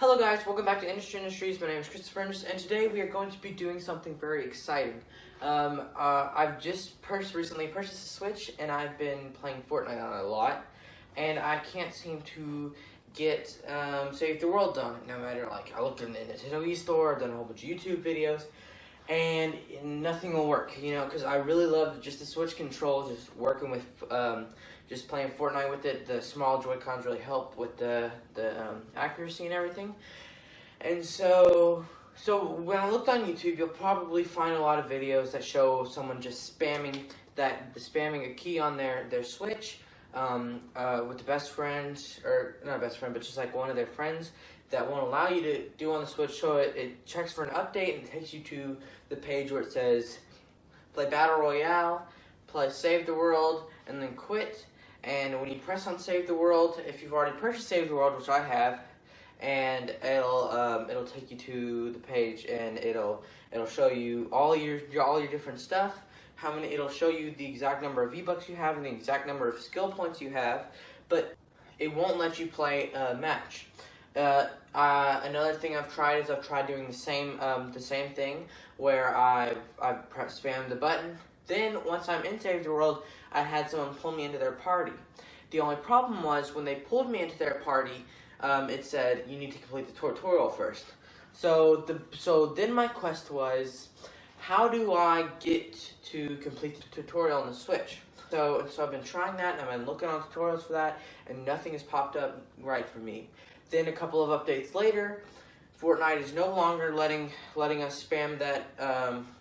Hello guys, welcome back to Endris. My name is Christopher Endris, and today we are going to be doing something very exciting. I've just recently purchased a Switch, and I've been playing Fortnite on it a lot, and I can't seem to get Save the World done. No matter, I looked in the Nintendo eStore, I've done a whole bunch of YouTube videos, and nothing will work, because I really love just the Switch controls, just working with, just playing Fortnite with it. The small Joy-Cons really help with the accuracy and everything. And so when I looked on YouTube, you'll probably find a lot of videos that show someone just spamming a key on their Switch with the best friend, or not a best friend, but just like one of their friends that won't allow you to do on the Switch. So it checks for an update and takes you to the page where it says play Battle Royale, play Save the World, and then quit. And when you press on Save the World, if you've already purchased Save the World, which I have, and it'll take you to the page, and it'll show you all your different stuff. It'll show you the exact number of V-Bucks you have and the exact number of skill points you have, but it won't let you play a match. Another thing I've tried doing the same thing where I've spammed the button. Then once I'm in Save the World, I had someone pull me into their party. The only problem was when they pulled me into their party, it said you need to complete the tutorial first. So then my quest was, how do I get to complete the tutorial on the Switch? So I've been trying that, and I've been looking on tutorials for that, and nothing has popped up right for me. Then a couple of updates later, Fortnite is no longer letting us spam that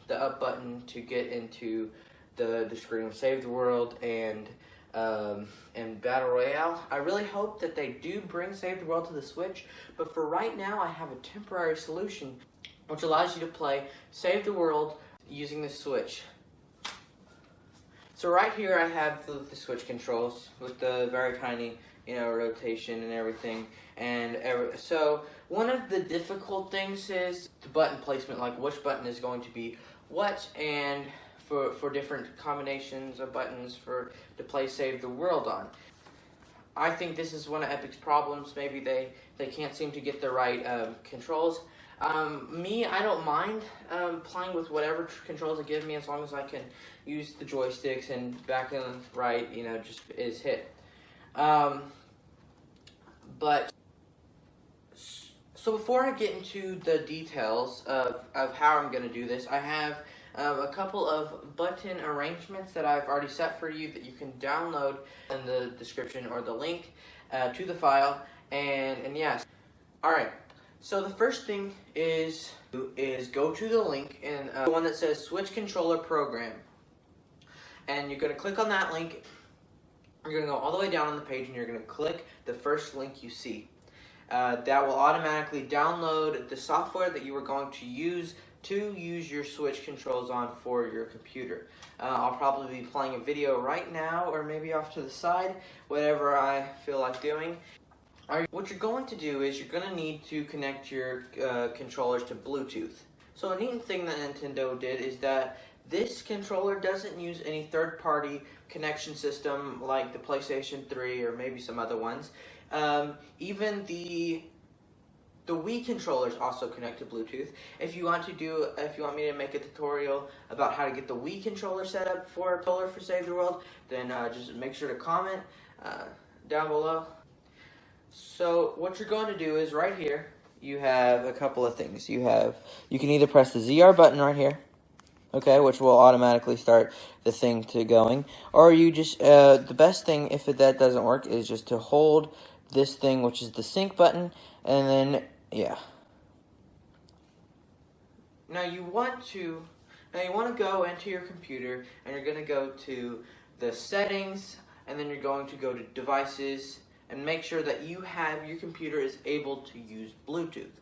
the up button to get into the screen of Save the World and Battle Royale. I really hope that they do bring Save the World to the Switch, but for right now I have a temporary solution which allows you to play Save the World using the Switch. So right here I have the Switch controls with the very tiny, rotation and everything. So one of the difficult things is the button placement, like which button is going to be what, and for different combinations of buttons to play Save the World on. I think this is one of Epic's problems. Maybe they can't seem to get the right controls. I don't mind playing with whatever controls they give me, as long as I can use the joysticks and back and right, just is hit. So before I get into the details of how I'm going to do this, I have a couple of button arrangements that I've already set for you that you can download in the description or the link to the file. And yes, all right. So the first thing is go to the link and the one that says Switch Controller Program, and you're going to click on that link. You're going to go all the way down on the page, and you're going to click the first link you see. That will automatically download the software that you are going to use your Switch controls on for your computer. I'll probably be playing a video right now, or maybe off to the side, whatever I feel like doing. What you're going to do is you're going to need to connect your controllers to Bluetooth. So a neat thing that Nintendo did is that this controller doesn't use any third-party connection system like the PlayStation 3 or maybe some other ones. Even the Wii controllers also connect to Bluetooth. If you want me to make a tutorial about how to get the Wii controller set up for Save the World, then just make sure to comment down below. So what you're going to do is right here, you have a couple of things. You can either press the ZR button right here, okay, which will automatically start the thing to going, or you just, the best thing if that doesn't work is just to hold this thing, which is the sync button, and then, yeah. Now you want to go into your computer, and you're going to go to the settings, and then you're going to go to devices, and make sure that your computer is able to use Bluetooth.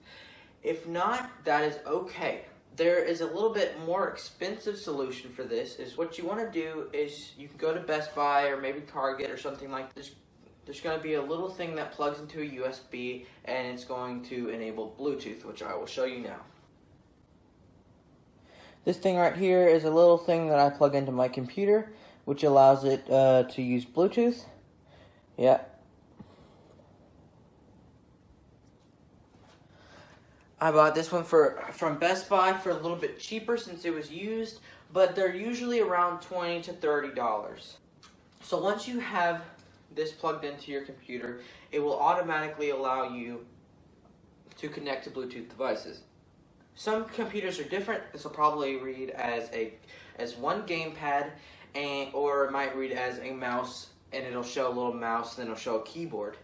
If not, that is okay. There is a little bit more expensive solution for this. Is what you want to do is you can go to Best Buy or maybe Target or something like this. There's going to be a little thing that plugs into a USB, and it's going to enable Bluetooth, which I will show you now. This thing right here is a little thing that I plug into my computer, which allows it to use Bluetooth. Yeah. I bought this one from Best Buy for a little bit cheaper since it was used, but they're usually around $20 to $30. So once you have this plugged into your computer, it will automatically allow you to connect to Bluetooth devices. Some computers are different. This will probably read as one gamepad, or it might read as a mouse, and it'll show a little mouse, and then it'll show a keyboard.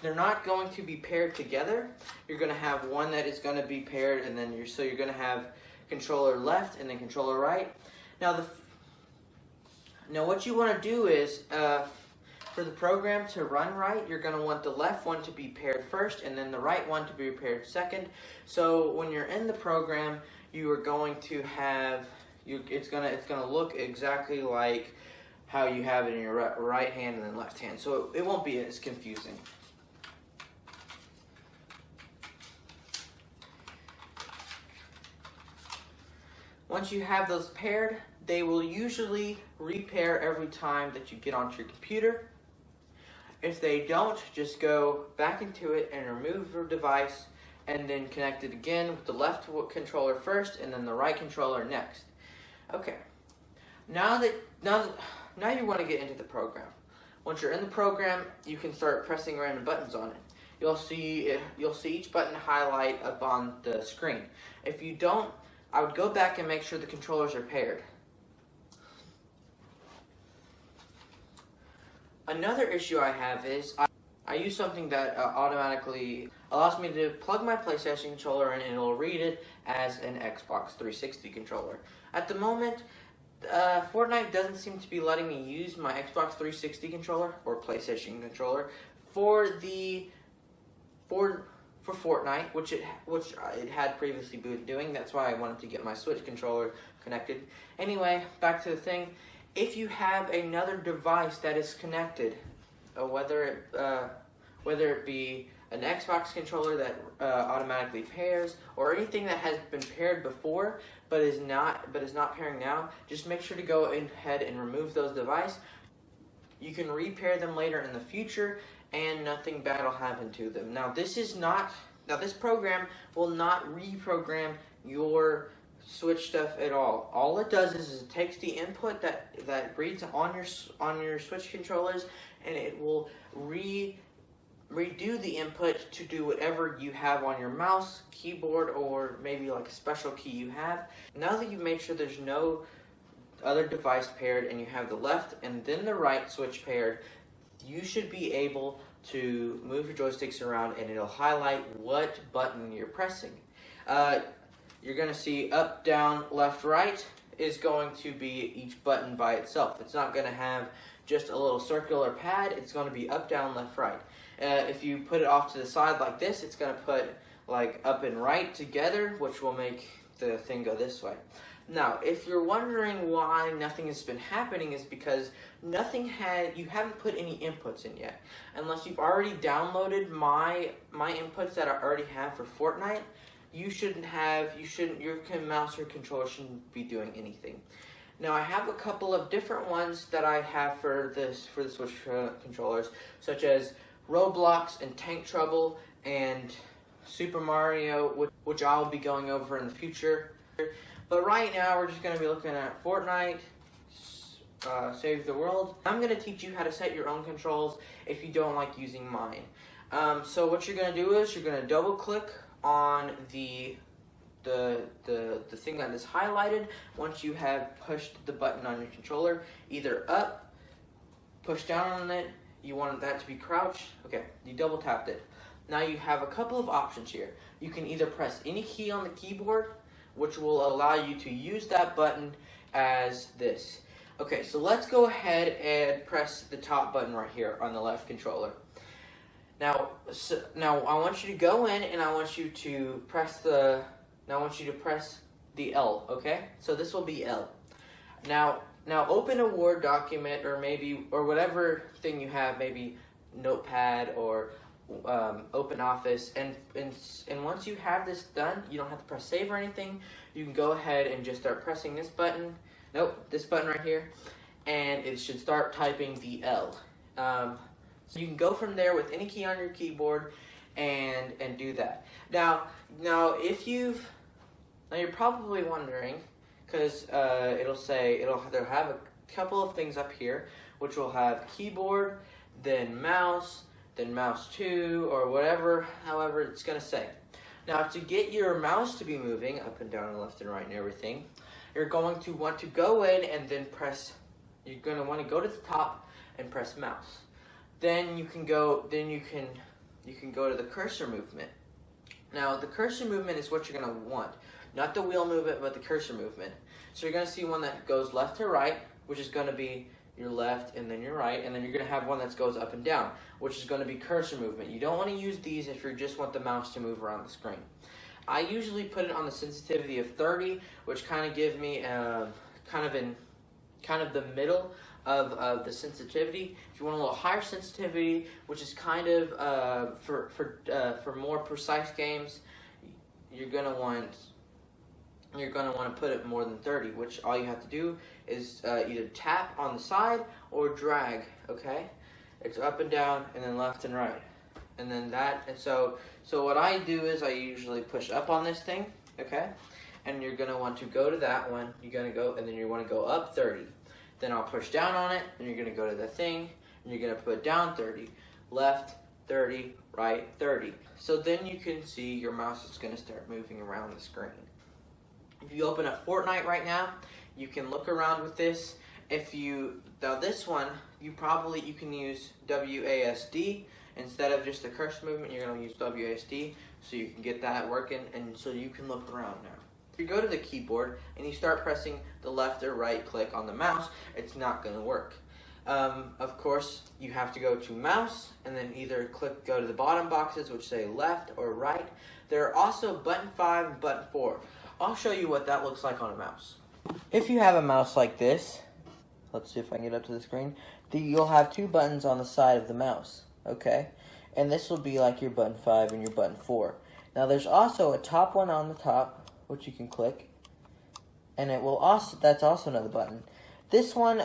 They're not going to be paired together. You're going to have one that is going to be paired, and then you're going to have controller left and then controller right. Now what you want to do is, for the program to run right, you're going to want the left one to be paired first and then the right one to be paired second. So when you're in the program, you are going to have, it's going to look exactly like how you have it in your right hand and then left hand. So it won't be as confusing. Once you have those paired, they will usually repair every time that you get onto your computer. If they don't, just go back into it and remove your device and then connect it again with the left controller first and then the right controller next. Okay, now you want to get into the program. Once you're in the program, you can start pressing random buttons on it. You'll see each button highlight up on the screen. If you don't, I would go back and make sure the controllers are paired. Another issue I have is I use something that automatically allows me to plug my PlayStation controller in and it'll read it as an Xbox 360 controller. At the moment, Fortnite doesn't seem to be letting me use my Xbox 360 controller or PlayStation controller for Fortnite, which it had previously been doing. That's why I wanted to get my Switch controller connected. Anyway, back to the thing. If you have another device that is connected, whether it be an Xbox controller that automatically pairs, or anything that has been paired before but is not pairing now, just make sure to go ahead and remove those devices. You can repair them later in the future, and nothing bad will happen to them. Now this program will not reprogram your Switch stuff at all. All it does is it takes the input that reads on your Switch controllers, and it will redo the input to do whatever you have on your mouse, keyboard, or maybe like a special key you have. Now that you've made sure there's no other device paired and you have the left and then the right Switch paired, you should be able to move your joysticks around and it'll highlight what button you're pressing. You're going to see up, down, left, right is going to be each button by itself. It's not going to have just a little circular pad. It's going to be up, down, left, right. If you put it off to the side like this, it's going to put like up and right together, which will make the thing go this way. Now, if you're wondering why nothing has been happening, is because you haven't put any inputs in yet. Unless you've already downloaded my inputs that I already have for Fortnite, your mouse or controller shouldn't be doing anything. Now I have a couple of different ones that I have for the Switch controllers, such as Roblox and Tank Trouble and Super Mario, which I'll be going over in the future. But right now we're just going to be looking at Fortnite, Save the World. I'm going to teach you how to set your own controls if you don't like using mine. So what you're going to do is you're going to double click on the thing that is highlighted. Once you have pushed the button on your controller, either up, push down on it, you want that to be crouched, okay, you double tapped it. Now you have a couple of options here. You can either press any key on the keyboard, which will allow you to use that button as this. Okay, so let's go ahead and press the top button right here on the left controller. Now I want you to go in and I want you to press the L, okay? So this will be L. Now open a Word document or whatever thing you have, maybe Notepad or Open Office, and once you have this done, you don't have to press save or anything. You can go ahead and just start pressing this button. This button right here, and it should start typing the L. So you can go from there with any key on your keyboard, and do that. Now if you've now you're probably wondering, because they'll have a couple of things up here, which will have keyboard, then mouse 2, or whatever, however it's gonna say. Now to get your mouse to be moving up and down and left and right and everything, you're going to want to go in and then you're gonna want to go to the top and press mouse. Then you can go to the cursor movement. Now the cursor movement is what you're gonna want. Not the wheel movement, but the cursor movement. So you're gonna see one that goes left to right, which is gonna be your left and then your right, and then you're gonna have one that goes up and down, which is gonna be cursor movement. You don't wanna use these if you just want the mouse to move around the screen. I usually put it on the sensitivity of 30, which kind of gives me kind of the middle of the sensitivity. If you want a little higher sensitivity, which is kind of for more precise games, you're gonna want to put it more than 30, which all you have to do is either tap on the side or drag, okay? It's up and down and then left and right. And then so what I do is I usually push up on this thing, okay? And you're gonna want to go to that one, you're gonna go, and then you wanna go up 30. Then I'll push down on it, and you're gonna go to the thing, and you're gonna put down 30, left 30, right 30. So then you can see your mouse is gonna start moving around the screen. If you open up Fortnite right now, you can look around with this. Now this one, you can use WASD instead of just the cursor movement. You're gonna use WASD so you can get that working, and so you can look around now. If you go to the keyboard and you start pressing the left or right click on the mouse, it's not gonna work. Of course, you have to go to mouse and then either go to the bottom boxes which say left or right. There are also button 5 and button 4. I'll show you what that looks like on a mouse. If you have a mouse like this, let's see if I can get up to the screen, you'll have 2 buttons on the side of the mouse, okay? And this will be like your button 5 and your button 4. Now there's also a top one on the top, which you can click, and that's also another button. This one,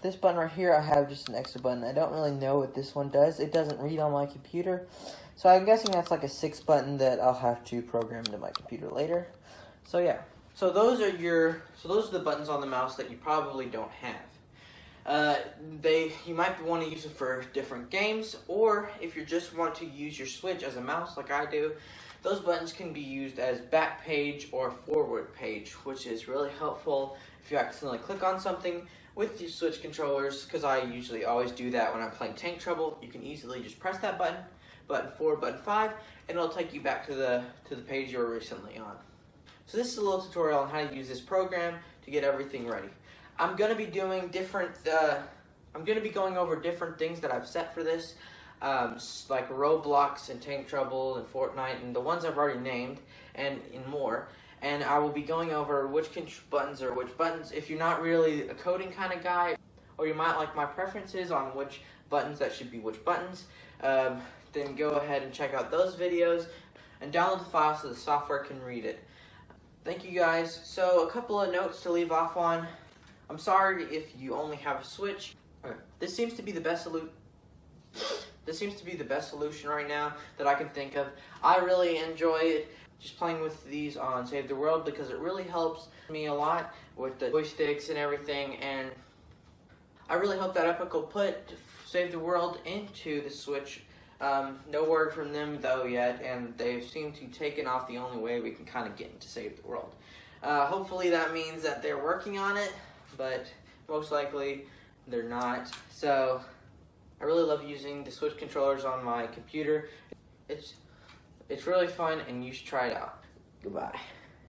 this button right here, I have just an extra button. I don't really know what this one does. It doesn't read on my computer, so I'm guessing that's like a 6 button that I'll have to program into my computer later. So yeah, so those are the buttons on the mouse that you probably don't have. You might want to use it for different games, or if you just want to use your Switch as a mouse like I do, those buttons can be used as back page or forward page, which is really helpful if you accidentally click on something with your Switch controllers, because I usually always do that when I'm playing Tank Trouble. You can easily just press that button 4, button 5, and it'll take you back to the page you were recently on. So this is a little tutorial on how to use this program to get everything ready. I'm going to be doing going over different things that I've set for this, like Roblox and Tank Trouble and Fortnite and the ones I've already named, and more. And I will be going over which buttons are which buttons. If you're not really a coding kind of guy, or you might like my preferences on which buttons that should be which buttons, then go ahead and check out those videos and download the file so the software can read it. Thank you guys. So a couple of notes to leave off on. I'm sorry if you only have a Switch. This seems to be the best solution right now that I can think of. I really enjoy it, just playing with these on Save the World, because it really helps me a lot with the joysticks and everything, and I really hope that Epic will put Save the World into the Switch. No word from them though yet, and they seem to have taken off the only way we can kind of get into Save the World. Hopefully that means that they're working on it, but most likely they're not. So I really love using the Switch controllers on my computer. It's really fun, and you should try it out. Goodbye.